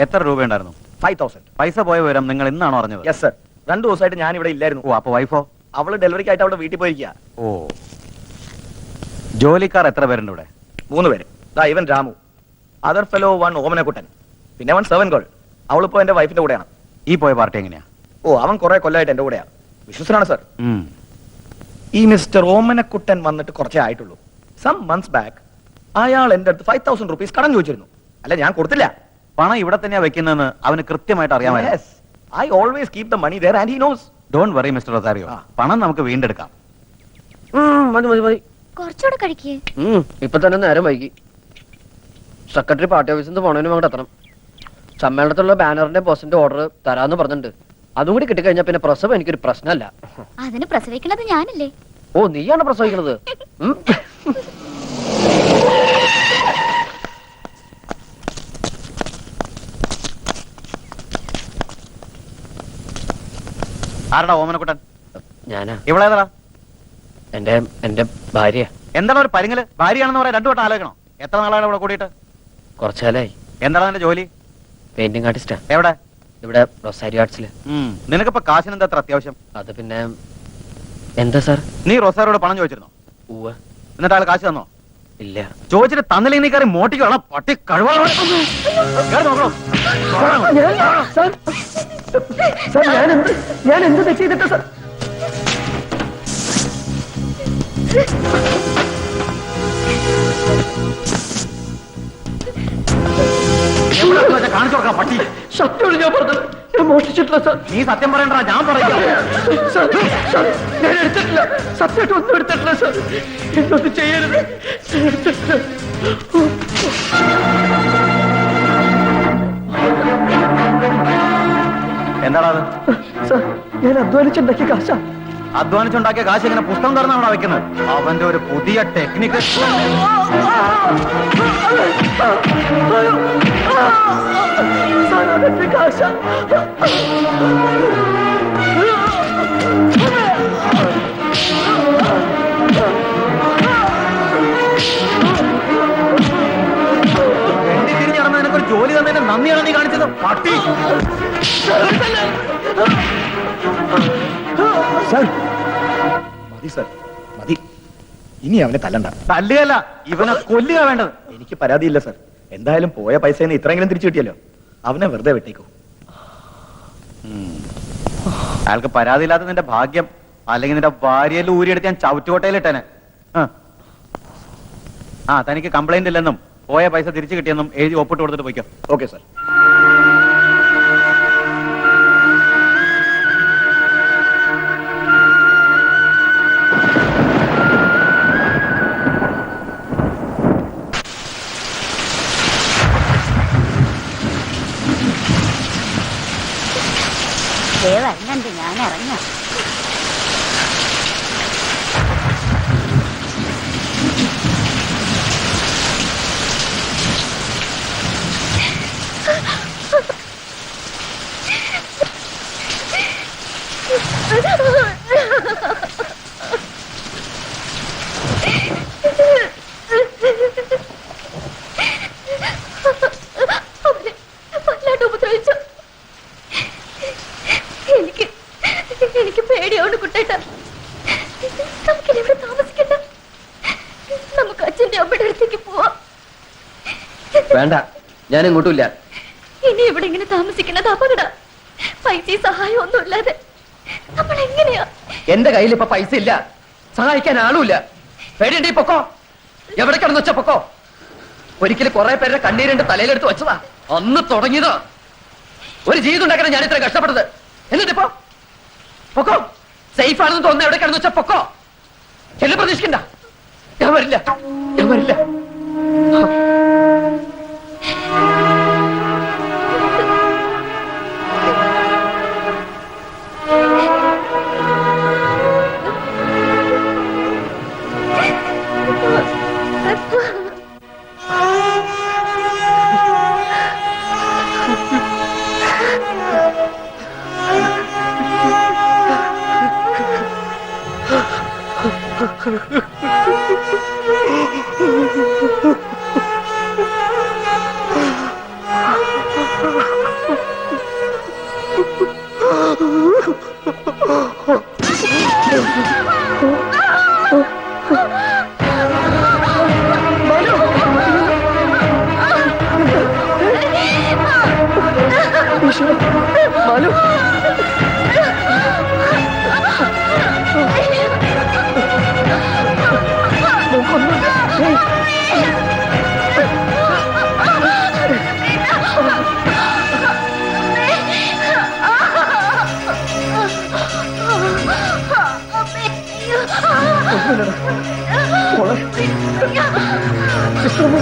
എത്ര രൂപയുണ്ടായിരുന്നു? 5,000. പൈസ പോയ വിവരം നിങ്ങൾ ഇന്നാണോ അറിഞ്ഞത്? Yes sir. 2 ദിവസമായിട്ട് ഞാൻ ഇവിടെ ഇല്ലായിരുന്നു. ഓ, അപ്പൊ വൈഫോ? അവള് ഡെലിവറിക്കായിട്ട് അവിടെ വീട്ടിൽ പോയിരിക്കുക. ഓ, ജോലിക്കാർ എത്ര പേരുണ്ട് ഇവിടെ? 3 പേര്. ഇവൻ രാമു, അതർ ഫെലോ 1 ഓമനക്കുട്ടൻ, പിന്നെ 1 സെവൻ ഗേൾ. അവളിപ്പോ എന്റെ വൈഫിന്റെ കൂടെയാണ്. ഈ പോയ പാർട്ടി എങ്ങനെയാ? ഓ, അവൻ കുറെ കൊല്ലമായിട്ട് എന്റെ കൂടെയാണ്. വിശ്വസനാണ് സർ. ഉം. ഈ മിസ്റ്റർ ഓമനക്കുട്ടൻ വന്നിട്ട് കുറച്ചേ ആയിട്ടുള്ളൂ. സം മന്ത്സ് ബാക്ക് അയാൾ എന്റെ അടുത്ത് 5,000 rupees കടം ചോദിച്ചിരുന്നു. അല്ല, ഞാൻ കൊടുത്തില്ല. പണം ഇവിടെ തന്നെയാ വെക്കുന്നതെന്ന് അവന് കൃത്യമായിട്ട് അറിയാമായിരുന്നു. Yes, I always keep the money there and he knows. Don't worry mister Rosario, പണം നമുക്ക് വീണ്ടെടുക്കാം. മതി മതി മതി, കുറച്ചുകൂടെ കഴിക്കേ. ഇപ്പൊ തന്നെ നേരം വൈകി. സെക്രട്ടറി പാർട്ടി ഓഫീസിൽ നിന്ന് പോണതിന് അങ്ങോട്ട് എത്തണം. സമ്മേളനത്തിലുള്ള ബാനറിന്റെ പോസ്റ്റിന്റെ ഓർഡർ തരാന്ന് പറഞ്ഞിട്ടുണ്ട്. അതും കൂടി കിട്ടിക്കഴിഞ്ഞാൽ പിന്നെ പ്രസവം എനിക്കൊരു പ്രശ്നമല്ല. അതിന് പ്രസവിക്കണത് ഞാനല്ലേ? ഓ, നീയാണ് പ്രസവിക്കണത്? ആരടാ ഓമനക്കുട്ടൻ? ഞാനാ. ഇവളേതാ? എന്റെ ഭാര്യ. എന്താണ് ഒരു പരിങ്ങല്? ഭാര്യയാണെന്ന് പറയാൻ 2 വട്ടം ആലോചിക്കണോ? എത്ര നാളാണ് ഇവിടെ കൂടിയിട്ട്? കുറച്ചാലായി. എന്താണ് നിന്റെ ജോലി? പെയിന്റിംഗ് ആർട്ടിസ്റ്റാ. എവിടെ? ഇവിടെ റൊസാരി ആർട്സില്. നിനക്കിപ്പോ കാശിന് എന്താ അത്ര അത്യാവശ്യം? അത് പിന്നെ എന്താ സാർ? നീ റൊസാരിയോട് പണം ചോദിച്ചിരുന്നോ? ഉവ്വ്. എന്നിട്ട് ആൾ കാശ് തന്നോ? ഇല്ല. ചോദിച്ചിട്ട് തന്നില്ലെങ്കിൽ നീ കയറി മോട്ടിക്കോളാം. പട്ടി കഴിവാണോ? ഞാൻ എന്ത് തെറ്റ് ചെയ്തിട്ടാ സാർ? കാണിച്ചു കൊടുക്കാം പട്ടി. സത്യം ഞാൻ പറഞ്ഞത്. ഞാൻ മോഷ്ടിച്ചിട്ടില്ല സാർ. നീ സത്യം പറയണ്ട, ഞാൻ പറയാം. ഞാൻ എടുത്തിട്ടില്ല. സത്യമായിട്ട് ഒന്നും എടുത്തിട്ടില്ല സാർ. എന്നൊന്നും ചെയ്യരുത്. എടുത്തിട്ടില്ല. എന്താടാ അത്? സാർ, ഞാൻ അധ്വാനിച്ചുണ്ടാക്കിയ കാശാ. അധ്വാനിച്ചുണ്ടാക്കിയ കാശ് ഇങ്ങനെ പുസ്തകം തുറന്നാണോ വെക്കുന്നത്? അവന്റെ ഒരു പുതിയ ടെക്നിക്ക്. സാർ, അതെന്റെ കാശാ. തിരിഞ്ഞ് നടന്ന നിനക്കൊരു ജോലി തന്നതിന് നന്ദിയാണ് നീ കാണിച്ചത്, പട്ടി. മതി സർ, മതി. ഇനി അവനെ തല്ലണ്ട. തല്ലുകയല്ല, ഇവനെ കൊല്ലുക വേണ്ടത്. എനിക്ക് പരാതിയില്ല സർ. എന്തായാലും പോയ പൈസ ഇത്രയെങ്കിലും തിരിച്ചു കിട്ടിയല്ലോ. അവനെ വെറുതെ വെട്ടേക്കൂ. അയാൾക്ക് പരാതിയില്ലാത്ത നിന്റെ ഭാഗ്യം. അല്ലെങ്കിൽ നിന്റെ ഭാര്യയിൽ ഊരിയെടുത്ത് ഞാൻ ചവിറ്റുകോട്ടയിലിട്ടേനെ. തനിക്ക് കംപ്ലൈന്റ് ഇല്ലെന്നും പോയ പൈസ തിരിച്ചു കിട്ടിയെന്നും എഴുതി ഒപ്പിട്ട് കൊടുത്തിട്ട് പോയിക്കോ. Okay sir. വരണണ്ട്, ഞാൻ ഇറങ്ങാം. എനിക്ക് പേടിയോട് കുട്ടേട്ട. നമുക്കിവിടെ താമസിക്കണ്ട. നമുക്ക് അച്ഛന്റെ അമ്മയുടെ അടുത്തേക്ക് പോവാം. വേണ്ട, ഞാൻ ഇങ്ങോട്ടുമില്ല. ഇനി ഇവിടെ ഇങ്ങനെ താമസിക്കുന്നത് അപകട. പൈസ സഹായം ഒന്നും ഇല്ലാതെ നമ്മൾ എങ്ങനെയാ? എന്റെ കയ്യിൽ ഇപ്പൊ പൈസ ഇല്ല, സഹായിക്കാൻ ആളുമില്ല. പേടിയുണ്ടേ പൊക്കോ. എവിടെ കിടന്നു വെച്ച പൊക്കോ. ഒരിക്കലും കുറെ പേരുടെ കണ്ണീരിന്റെ തലയിലെടുത്ത് വെച്ചതാ. അന്ന് തുടങ്ങിയതാ. ഒരു ജീവിതം ഉണ്ടാക്കണം ഞാൻ ഇത്ര കഷ്ടപ്പെട്ടത്. എന്നിട്ടിപ്പോ പൊക്കോ. സേഫ് ആണെന്ന് തോന്നുന്ന എവിടെ കിടന്നു വെച്ചാ പൊക്കോ. എന്നെ പ്രതീക്ഷിക്കണ്ട. ഞാൻ വരില്ല, ഞാൻ വരില്ല. മാലു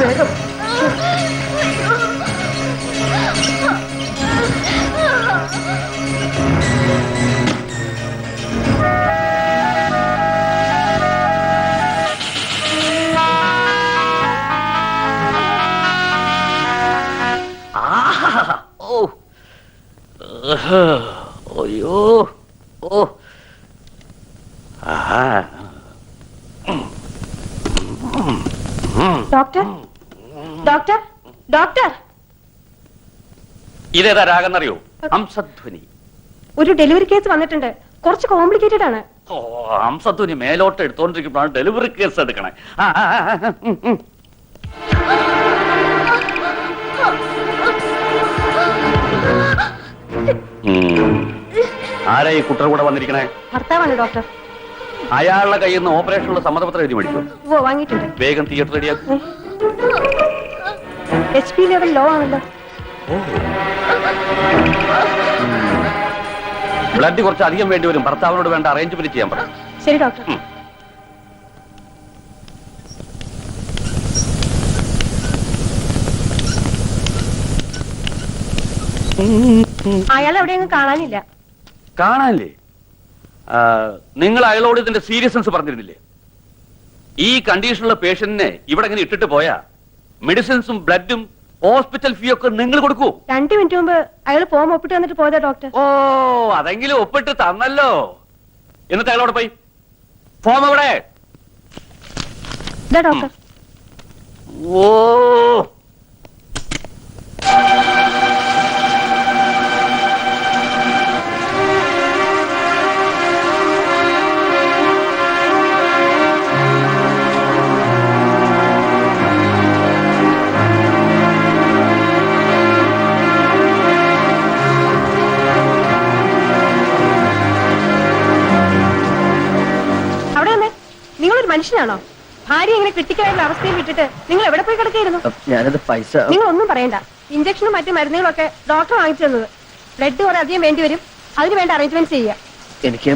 വേഗം അയ്യോ ഓ ഡോക്ടർ ഡോക്ടർ ഡോക്ടർ ഇതേതാ രാഗെന്നറിയോ? ഹംസധ്വനി. ഒരു ഡെലിവറി കേസ് വന്നിട്ടുണ്ട്. കുറച്ച് കോംപ്ലിക്കേറ്റഡ് ആണ്. ഓ, ഹംസധ്വനി മേലോട്ട് എടുത്തോണ്ടിരിക്കുമ്പോഴാണ് ഡെലിവറി കേസ് എടുക്കണേ. ആരാ ഈ കുട്ടർ കൂടെ വന്നിരിക്കണേ? ഭർത്താവാണ് ഡോക്ടർ. അയാളുടെ കയ്യിൽ നിന്ന് ഓപ്പറേഷനുള്ള സമ്മതപത്രം എഴുതി മേടിക്കും. ഓ വാങ്ങിയിട്ടുണ്ട്. വേഗം തിയേറ്റർ റെഡിയാക്കും. HP ലെവൽ ലോ ആണല്ലോ. ബ്ലഡ് കുറച്ച് അധികം വേണ്ടി വരും. ഭർത്താവിനോട് വേണ്ട അറേഞ്ച്മെന്റ് ചെയ്യാൻ പറ. ശരി ഡോക്ടർ. അയാൾ എവിടെയെങ്കിലും കാണാനില്ല. കാണാനില്ലേ? നിങ്ങൾ അയാളോട് ഇതിന്റെ സീരിയസ്നെസ് പറഞ്ഞിരുന്നില്ലേ? ഈ കണ്ടീഷനുള്ള പേഷ്യന്റിനെ ഇവിടെ ഇങ്ങനെ ഇട്ടിട്ട് പോയാ മെഡിസിൻസും ബ്ലഡും ഹോസ്പിറ്റൽ ഫീ ഒക്കെ നിങ്ങൾ കൊടുക്കൂ. 2 മിനിറ്റ് മുമ്പ് അയാൾ ഫോം ഒപ്പിട്ട് വന്നിട്ട് പോയതാ ഡോക്ടർ. ഓ, അതെങ്കിലും ഒപ്പിട്ട് തന്നല്ലോ. എന്നിട്ട് അയാളോട് പോയി ഫോം എവിടെ? ഇതാ ഡോക്ടർ. ഓ, നിങ്ങളൊരു മനുഷ്യനാണോ? ഭാര്യ ഇങ്ങനെ ക്രിട്ടിക്കലായിട്ടുള്ള അവസ്ഥയിൽ വിട്ടിട്ട് നിങ്ങൾ എവിടെ പോയി കിടക്കായിരുന്നു? ഞാനത് പൈസ നിങ്ങൾ ഒന്നും പറയണ്ട. ഇഞ്ചക്ഷനും മറ്റു മരുന്നുകളൊക്കെ ഡോക്ടർ വാങ്ങിച്ചു തന്നത്. ബ്ലഡ് കുറെ അധികം വേണ്ടി വരും. അതിന് വേണ്ട അറേഞ്ച്മെന്റ് ചെയ്യുക. എനിക്ക്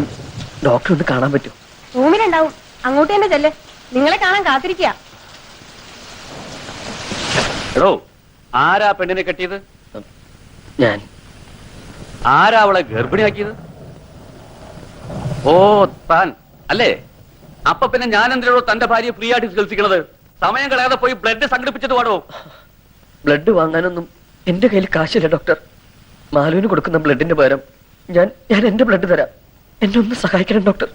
ഡോക്ടർ ഒന്ന് കാണാൻ പറ്റും? റൂമിലുണ്ടാവും. അങ്ങോട്ട് തന്നെ ചെല്ല്. നിങ്ങളെ കാണാൻ കാത്തിരിക്കുക. എടോ, ആരാ പെണ്ണിനെ കെട്ടിയത്? ഞാൻ. ആരാ അവളെ ഗർഭിണിയാക്കിയത്? ഓ, താൻ അല്ലേ? അപ്പൊ പിന്നെ ഞാൻ എന്തിനോ തന്റെ ഭാര്യയെ ഫ്രീ ആയിട്ട് ചികിത്സിക്കണത്? സമയം കളയാതെ പോയി ബ്ലഡ് സംഘടിപ്പിച്ചിട്ട് പാടോ. ബ്ലഡ് വാങ്ങാനൊന്നും എന്റെ കയ്യിൽ കാശില്ല ഡോക്ടർ. മാലുവിന് കൊടുക്കുന്ന ബ്ലഡിന്റെ പകരം ഞാൻ എന്റെ ബ്ലഡ് തരാം. എന്നെ ഒന്ന് സഹായിക്കണം ഡോക്ടർ.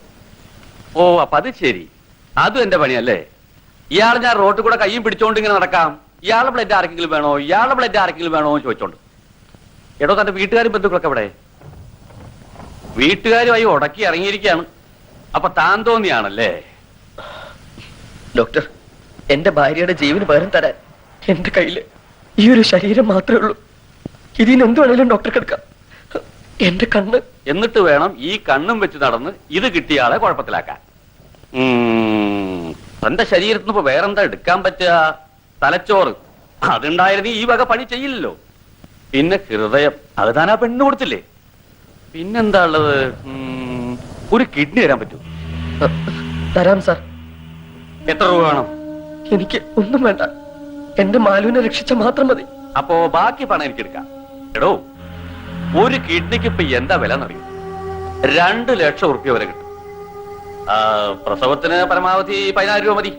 ഓ, അപ്പൊ അത് ശരി. അതും എന്റെ പണിയല്ലേ? ഇയാൾ ഞാൻ റോട്ടിൽ കൂടെ കയ്യും പിടിച്ചോണ്ട് ഇങ്ങനെ നടക്കാം. ഇയാളുടെ ബ്ലഡ് ആർക്കെങ്കിലും വേണോ, ഇയാളുടെ ബ്ലഡ് ആർക്കെങ്കിലും വേണോ എന്ന് ചോദിച്ചോണ്ട്. എടോ, തന്റെ വീട്ടുകാരും ബന്ധുക്കളൊക്കെ എവിടെ? വീട്ടുകാരുമായി ഉടക്കി ഇറങ്ങിയിരിക്കുകയാണ്. അപ്പൊ താൻ തോന്നിയാണല്ലേ? ഡോക്ടർ, എന്റെ ഭാര്യയുടെ ജീവന് പകരം തരാൻ എന്റെ കയ്യില് ഈ ഒരു ശരീരം മാത്രമേ ഉള്ളൂ. ഇതിന് എന്ത് വേണേലും ഡോക്ടർ എടുക്കാം. എന്റെ കണ്ണ്. എന്നിട്ട് വേണം ഈ കണ്ണും വെച്ച് നടന്ന് ഇത് കിട്ടിയ ആളെ കുഴപ്പത്തിലാക്കാൻ. തന്റെ ശരീരത്തിന് ഇപ്പൊ വേറെന്താ എടുക്കാൻ പറ്റുക? തലച്ചോറ്. അതുണ്ടായിരുന്നു ഈ വക പണി ചെയ്യില്ലല്ലോ. പിന്നെ ഹൃദയം. അത് താൻ ആ പെണ്ണ് കൊടുത്തില്ലേ? പിന്നെന്താ ഉള്ളത്? ഒരു കിഡ്നി തരാൻ പറ്റൂ? തരാം സാർ. എത്ര രൂപ വേണം? എനിക്ക് ഒന്നും വേണ്ട. എന്റെ മാലുവിനെ രക്ഷിച്ച മാത്രം മതി. അപ്പോ ബാക്കി പണം എനിക്ക് എടുക്കാം. എടോ, ഒരു കിഡ്നിക്ക് ഇപ്പൊ എന്താ വില എന്നറിയും? 2 ലക്ഷം ഉറുപ്പ്യ വരെ കിട്ടും. പ്രസവത്തിന് പരമാവധി 10,000 രൂപ മതി.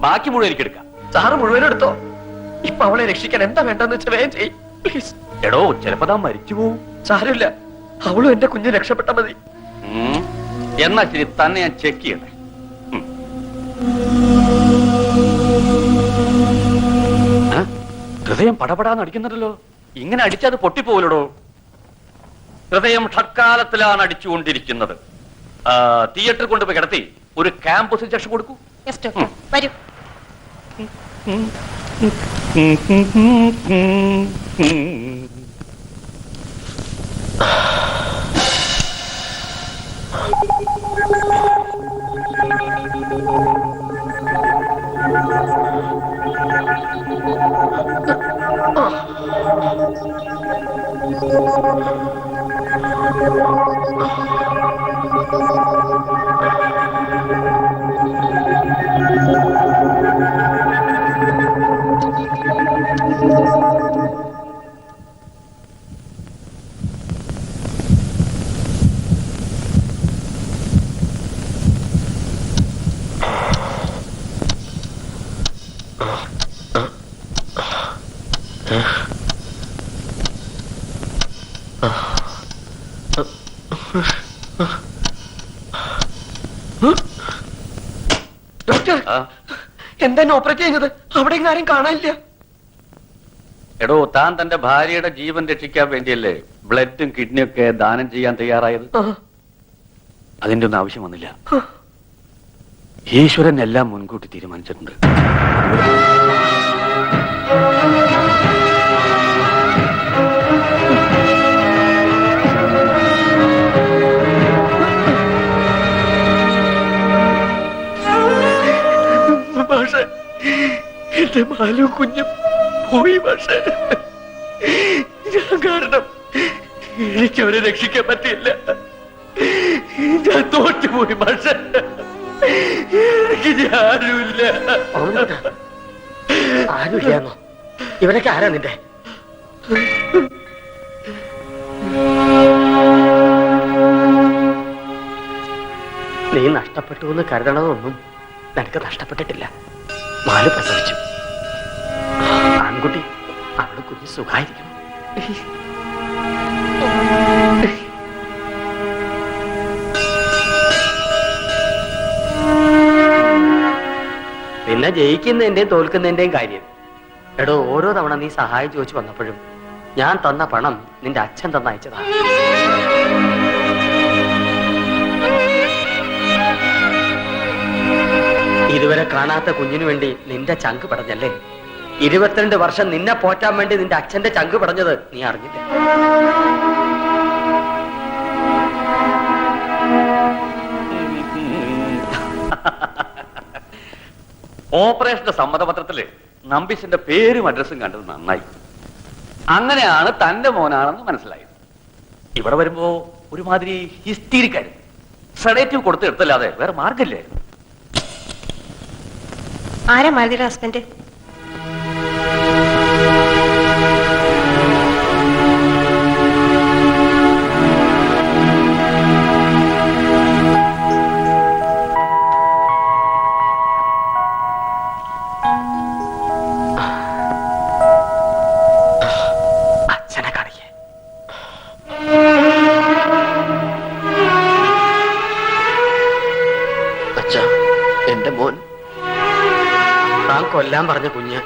ബാക്കി മുഴുവൻ എനിക്ക് എടുക്കാം. സാറ് മുഴുവനും എടുത്തോ. ഇപ്പൊ അവളെ രക്ഷിക്കാൻ എന്താ വേണ്ടെന്ന് വെച്ചാൽ വേഗം ചെയ്യ് പ്ലീസ്. എടോ, ചിലപ്പോ താൻ മരിച്ചു പോവും. സാരമില്ല, അവളും എന്റെ കുഞ്ഞ് രക്ഷപ്പെട്ട മതി. എന്നാ ശരി, തന്നെ ഞാൻ ചെക്ക് ചെയ്യട്ടെ. ഹൃദയം പടപടാന്ന് അടിക്കുന്നുണ്ടല്ലോ. ഇങ്ങനെ അടിച്ചത് പൊട്ടിപ്പോലടോ. ഹൃദയം ഷഡ്കാലത്തിലാണ് അടിച്ചുകൊണ്ടിരിക്കുന്നത്. തിയേറ്ററിൽ കൊണ്ടുപോയി കിടത്തി ഒരു ക്യാമ്പസ് ഇഞ്ചക്ഷൻ കൊടുക്കൂ. യെസ് ഡോക്ടർ, വരൂ. ഡോക്ടർ, എന്താ ഓപ്പറേറ്റ് ചെയ്യുന്നത്? അവിടെ ആരും കാണാനില്ല. എടോ, താൻ തന്റെ ഭാര്യയുടെ ജീവൻ രക്ഷിക്കാൻ വേണ്ടിയല്ലേ ബ്ലഡും കിഡ്നിയും ഒക്കെ ദാനം ചെയ്യാൻ തയ്യാറായത്? അതിന്റെ ഒന്നും ആവശ്യം വന്നില്ല. ഈശ്വരൻ എല്ലാം മുൻകൂട്ടി തീരുമാനിച്ചിട്ടുണ്ട്. പക്ഷേ എന്റെ മാലും കുഞ്ഞും പോയി. പക്ഷേ ഞാൻ കാരണം എനിക്ക് അവരെ രക്ഷിക്കാൻ പറ്റില്ല. ഞാൻ തോറ്റുപോയി. പക്ഷേ എനിക്ക് ആരുമില്ല. ആരുമില്ലാന്നോ? ഇവരൊക്കെ ആരാ നിന്റെ? നീ നഷ്ടപ്പെട്ടു എന്ന് കരുതണമെന്നൊന്നും നിനക്ക് നഷ്ടപ്പെട്ടിട്ടില്ല. മാലു പ്രസവിച്ചു. ആൺകുട്ടി, അവള് കുഞ്ഞ് സുഖായിരിക്കും. പിന്നെ ജയിക്കുന്നതിന്റെയും തോൽക്കുന്നതിന്റെയും കാര്യം. എടോ, ഓരോ തവണ നീ സഹായം ചോദിച്ചു വന്നപ്പോഴും ഞാൻ തന്ന പണം നിന്റെ അച്ഛൻ തന്നയച്ചതാ. ഇതുവരെ കാണാത്ത കുഞ്ഞിനു വേണ്ടി നിന്റെ ചങ്ക് പടഞ്ഞല്ലേ? 22 വർഷം നിന്നെ പോറ്റാൻ വേണ്ടി നിന്റെ അച്ഛന്റെ ചങ്ക് പടഞ്ഞത് നീ അറിഞ്ഞില്ല. ഓപ്പറേഷന്റെ സമ്മതപത്രത്തില് നമ്പീശന്റെ പേരും അഡ്രസ്സും കണ്ടത് നന്നായി. അങ്ങനെയാണ് തന്റെ മോനാണെന്ന് മനസ്സിലായത്. ഇവിടെ വരുമ്പോ ഒരുമാതിരി ഹിസ്റ്റീരിക്കായിരുന്നു. സെഡേറ്റീവ് കൊടുത്ത് എടുത്തല്ലാതെ വേറെ മാർഗമില്ലായിരുന്നു. ആരാ മാലതിയുടെ ഹസ്ബൻഡ്? അച്ഛനെ കാണിക്കേ. അച്ഛാ, എന്റെ മോൻ. താൻ കൊല്ലാൻ പറഞ്ഞ കുഞ്ഞ്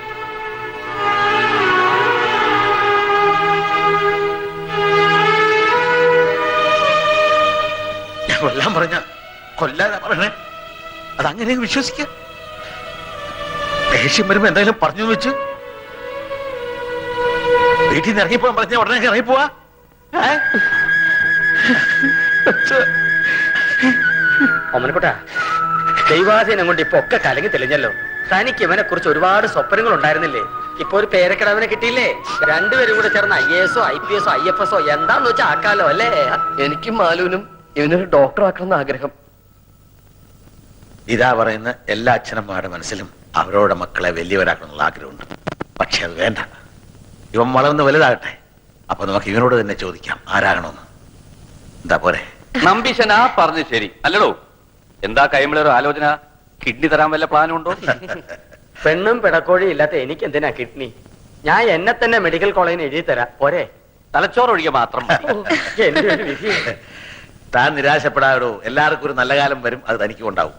കൊല്ലാൻ പറഞ്ഞ കൊല്ലാനാ പറയണേ? അതങ്ങനെ വിശ്വസിക്ക? ദേഷ്യം വരുമ്പോ എന്തായാലും പറഞ്ഞു വെച്ച് വീട്ടിൽ നിന്ന് ഇറങ്ങിപ്പോവാൻ പറഞ്ഞ ഉടനെ ഇറങ്ങിപ്പോവാ? ഒമനക്കുട്ടാ, ദൈവാധീനം കൊണ്ട് ഇപ്പൊ ഒക്കെ കലങ്ങി തെളിഞ്ഞല്ലോ. തനിക്ക് ഇവനെ കുറിച്ച് ഒരുപാട് സ്വപ്നങ്ങൾ ഉണ്ടായിരുന്നില്ലേ? ഇപ്പൊ ഒരു പേരക്കിടവനെ കിട്ടിയില്ലേ? രണ്ടുപേരും കൂടെ ചേർന്ന് IAS IPS IFS എന്താന്ന് വെച്ചാൽ ആക്കാലോ അല്ലേ? എനിക്കും മാലുവിനും ഇവനൊരു ഡോക്ടർ ആക്കണമെന്ന് ആഗ്രഹം. ഇതാ പറയുന്ന എല്ലാ അച്ഛനമ്മമാരുടെ മനസ്സിലും അവരോടെ മക്കളെ വലിയവരാക്കണമെന്നുള്ള ആഗ്രഹമുണ്ട്. പക്ഷെ അത് വേണ്ട. ഇവൻ വളർന്ന് വലുതാകട്ടെ. അപ്പൊ നമുക്ക് ഇവനോട് തന്നെ ചോദിക്കാം ആരാകണമെന്ന്. എന്താ പോരെ? നമ്പീശൻ ആ പറഞ്ഞു ശരി അല്ലടോ. എന്താ കൈമിളൊരു ആലോചന? കിഡ്നി തരാൻ വല്ല പ്ലാനും ഉണ്ടോ? പെണ്ണും പിടക്കോഴിയും ഇല്ലാത്ത എനിക്ക് എന്തിനാ കിഡ്നി? ഞാൻ എന്നെ തന്നെ മെഡിക്കൽ കോളേജിന് എഴുതി തരാം പോരെ? തലച്ചോറൊഴികെ മാത്രം മതി. എന്റെ ഒരു വിധി. താൻ നിരാശപ്പെടാടോ. എല്ലാവർക്കും ഒരു നല്ല കാലം വരും. അത് തനിക്കും ഉണ്ടാവും.